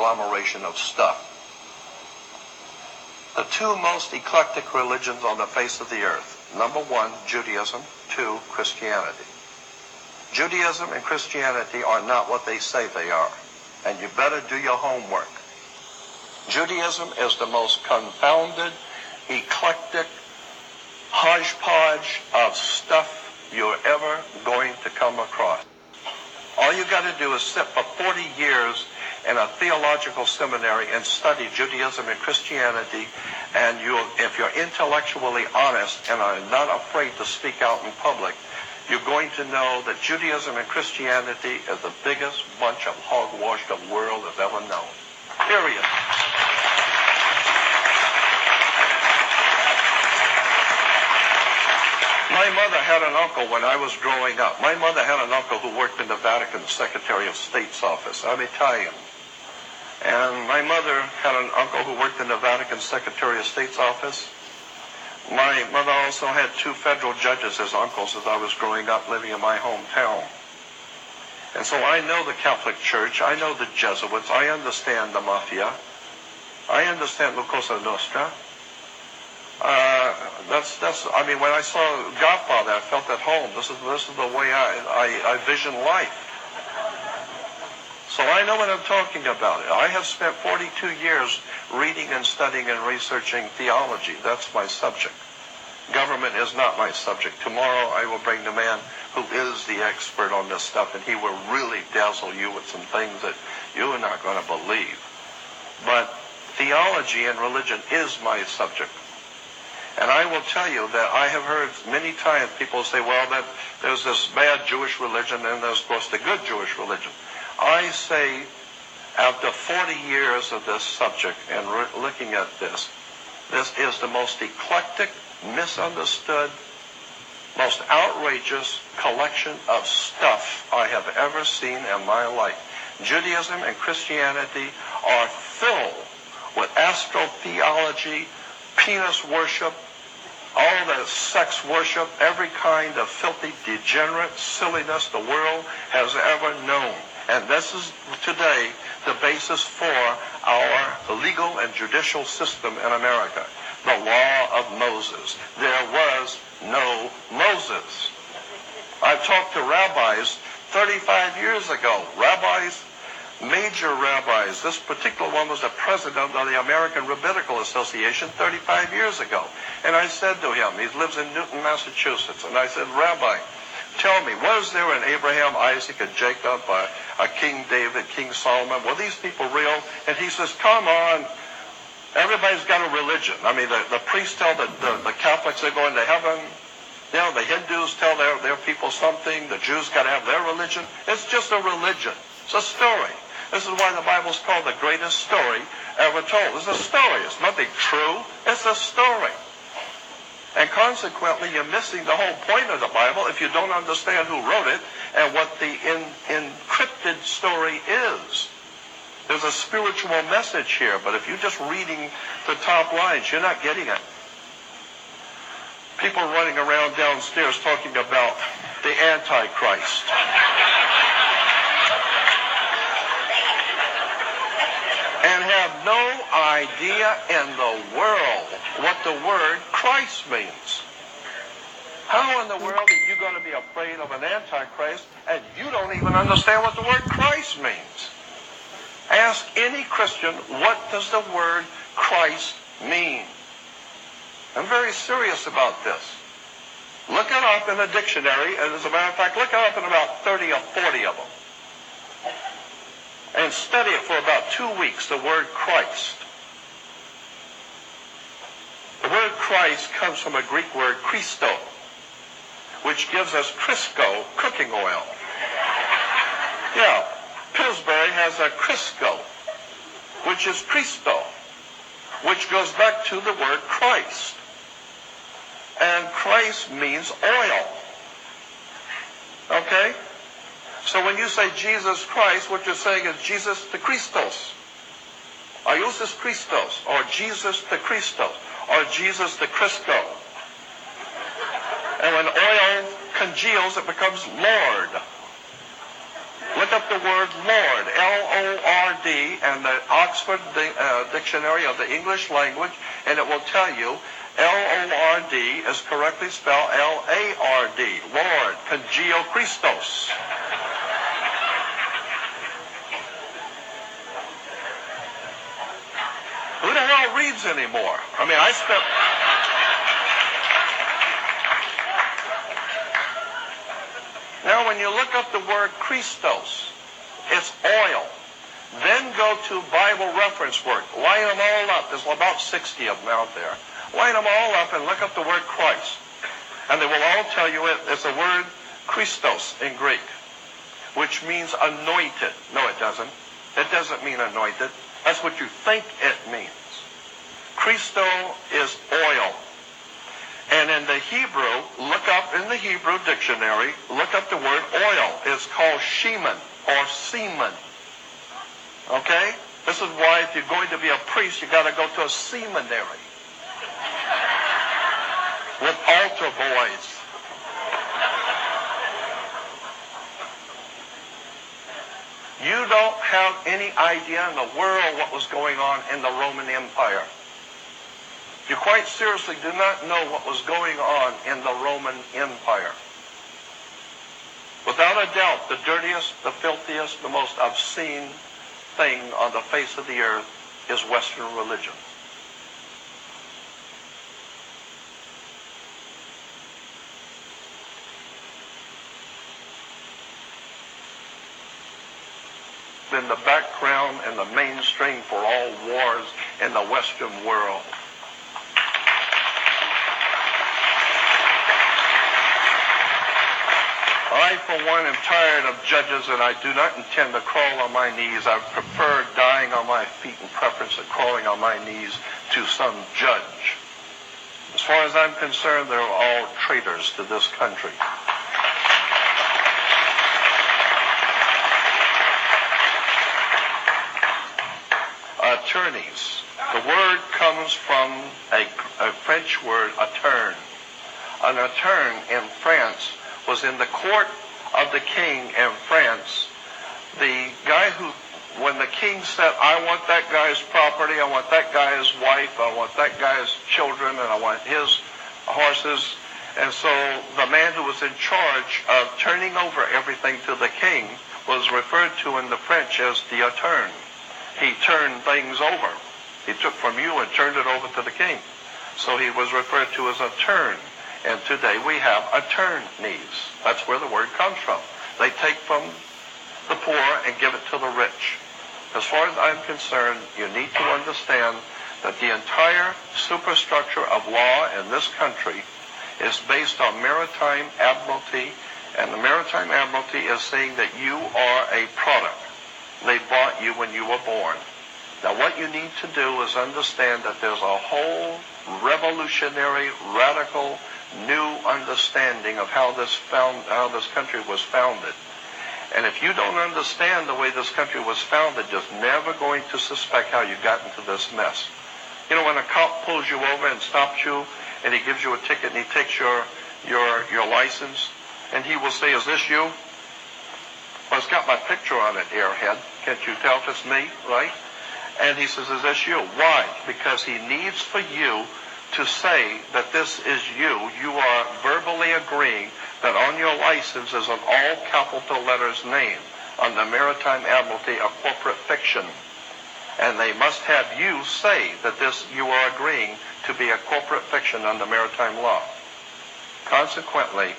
conglomeration of stuff. The two most eclectic religions on the face of the earth. Number one, Judaism. Two, Christianity. Judaism and Christianity are not what they say they are. And you better do your homework. Judaism is the most confounded, eclectic hodgepodge of stuff you're ever going to come across. All you got to do is sit for 40 years in a theological seminary and study Judaism and Christianity, and if you're intellectually honest and are not afraid to speak out in public, you're going to know that Judaism and Christianity is the biggest bunch of hogwash the world has ever known. Period. My mother had an uncle when I was growing up. My mother had an uncle who worked in the Vatican Secretary of State's office. I'm Italian. And my mother had an uncle who worked in the Vatican Secretary of State's office. My mother also had two federal judges as uncles as I was growing up living in my hometown. And so I know the Catholic Church. I know the Jesuits. I understand the Mafia. I understand La Cosa Nostra. I mean, when I saw Godfather, I felt at home. This is the way I vision life. So I know what I'm talking about. I have spent 42 years reading and studying and researching theology. That's my subject. Government is not my subject. Tomorrow I will bring the man who is the expert on this stuff, and he will really dazzle you with some things that you are not going to believe. But theology and religion is my subject. And I will tell you that I have heard many times people say, well, that there's this bad Jewish religion and there's, of course, the good Jewish religion. I say, after 40 years of this subject and looking at this is the most eclectic, misunderstood, most outrageous collection of stuff I have ever seen in my life. Judaism and Christianity are filled with astrotheology, penis worship, all the sex worship, every kind of filthy, degenerate silliness the world has ever known. And this is today the basis for our legal and judicial system in America. The law of Moses. There was no Moses. I've talked to rabbis 35 years ago. Rabbis, major rabbis. This particular one was the president of the American Rabbinical Association 35 years ago. And I said to him, he lives in Newton, Massachusetts, and I said, Rabbi, tell me, was there an Abraham, Isaac, and Jacob, a King David, King Solomon? Were these people real? And he says, come on, everybody's got a religion. I mean, the priests tell the Catholics they're going to heaven. You know, the Hindus tell their people something. The Jews got to have their religion. It's just a religion. It's a story. This is why the Bible's called the greatest story ever told. It's a story. It's nothing true. It's a story. And consequently, you're missing the whole point of the Bible if you don't understand who wrote it and what the encrypted story is. There's a spiritual message here, but if you're just reading the top lines, you're not getting it. People running around downstairs talking about the Antichrist. And have no idea in the world what the word Christ means. How in the world are you going to be afraid of an Antichrist and you don't even understand what the word Christ means? Ask any Christian, what does the word Christ mean? I'm very serious about this. Look it up in a dictionary, and as a matter of fact, look it up in about 30 or 40 of them. And study it for about 2 weeks, the word Christ. The word Christ comes from a Greek word Christo, which gives us Crisco cooking oil. Yeah, Pillsbury has a Crisco, which is Christo, which goes back to the word Christ. And Christ means oil. Okay? So when you say Jesus Christ, what you're saying is Jesus the Christos. Or Jesus Christos, or Jesus the Christos, or Jesus the Crisco. And when oil congeals, it becomes Lord. Look up the word Lord, L-O-R-D, and the Oxford Dictionary of the English Language, and it will tell you L-O-R-D is correctly spelled L-A-R-D, Lord, Kagio Christos. Who the hell reads anymore? I mean, I spent... Now, when you look up the word Christos, it's oil. Then go to Bible reference work. Line them all up. There's about 60 of them out there. Line them all up and look up the word Christ. And they will all tell you it's the word Christos in Greek, which means anointed. No, it doesn't. It doesn't mean anointed. That's what you think it means. Christo is oil. And in the Hebrew, look up in the Hebrew dictionary, look up the word oil. It's called shemen or semen. Okay? This is why if you're going to be a priest, you got to go to a seminary with altar boys. You don't have any idea in the world what was going on in the Roman Empire. You quite seriously do not know what was going on in the Roman Empire. Without a doubt, the dirtiest, the filthiest, the most obscene thing on the face of the earth is Western religion. Been the background and the mainstream for all wars in the Western world. I, for one, am tired of judges, and I do not intend to crawl on my knees. I prefer dying on my feet in preference to crawling on my knees to some judge. As far as I'm concerned, they're all traitors to this country. Attorneys. The word comes from a French word, attorne. An attorne in France was in the court of the king in France. The guy who, when the king said, I want that guy's property, I want that guy's wife, I want that guy's children, and I want his horses. And so the man who was in charge of turning over everything to the king was referred to in the French as the attorne. He turned things over. He took from you and turned it over to the king. So he was referred to as attorne. And today we have attorneys. That's where the word comes from. They take from the poor and give it to the rich. As far as I'm concerned, you need to understand that the entire superstructure of law in this country is based on maritime admiralty, and the maritime admiralty is saying that you are a product. They bought you when you were born. Now what you need to do is understand that there's a whole revolutionary, radical, new understanding of how this country was founded. And if you don't understand the way this country was founded, you're never going to suspect how you got into this mess. You know, when a cop pulls you over and stops you, and he gives you a ticket, and he takes your license, and he will say, is this you? Well, it's got my picture on it, airhead. Can't you tell if it's me, right? And he says, is this you? Why? Because he needs for you to say that this is you. You are verbally agreeing that on your license is an all capital letters name. On the Maritime Admiralty, a corporate fiction. And they must have you say that this you are agreeing to be a corporate fiction under maritime law. Consequently,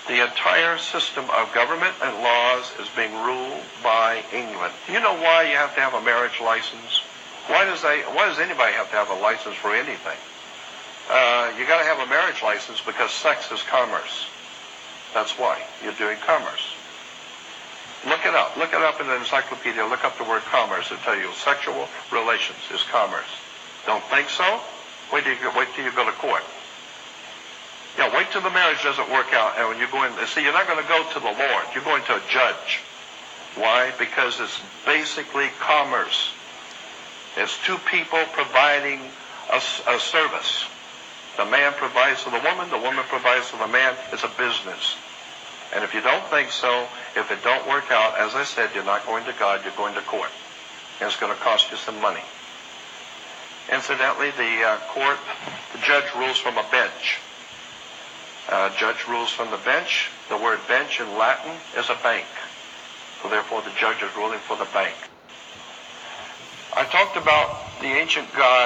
the entire system of government and laws is being ruled by England. Do you know why you have to have a marriage license? Why does anybody have to have a license for anything? You got to have a marriage license because sex is commerce. That's why you're doing commerce. Look it up. Look it up in the encyclopedia. Look up the word commerce. It'll tell you sexual relations is commerce. Don't think so? Wait till you go to court. Yeah, wait till the marriage doesn't work out, and when you go in, see, you're not going to go to the Lord. You're going to a judge. Why? Because it's basically commerce. It's two people providing a service. The man provides to the woman provides to the man. It's a business. And if you don't think so, If it don't work out, as I said, you're not going to God, you're going to court. And it's going to cost you some money. Incidentally, the judge rules from a bench. Judge rules from the bench. The word bench in Latin is a bank. So therefore the judge is ruling for the bank. I talked about the ancient God.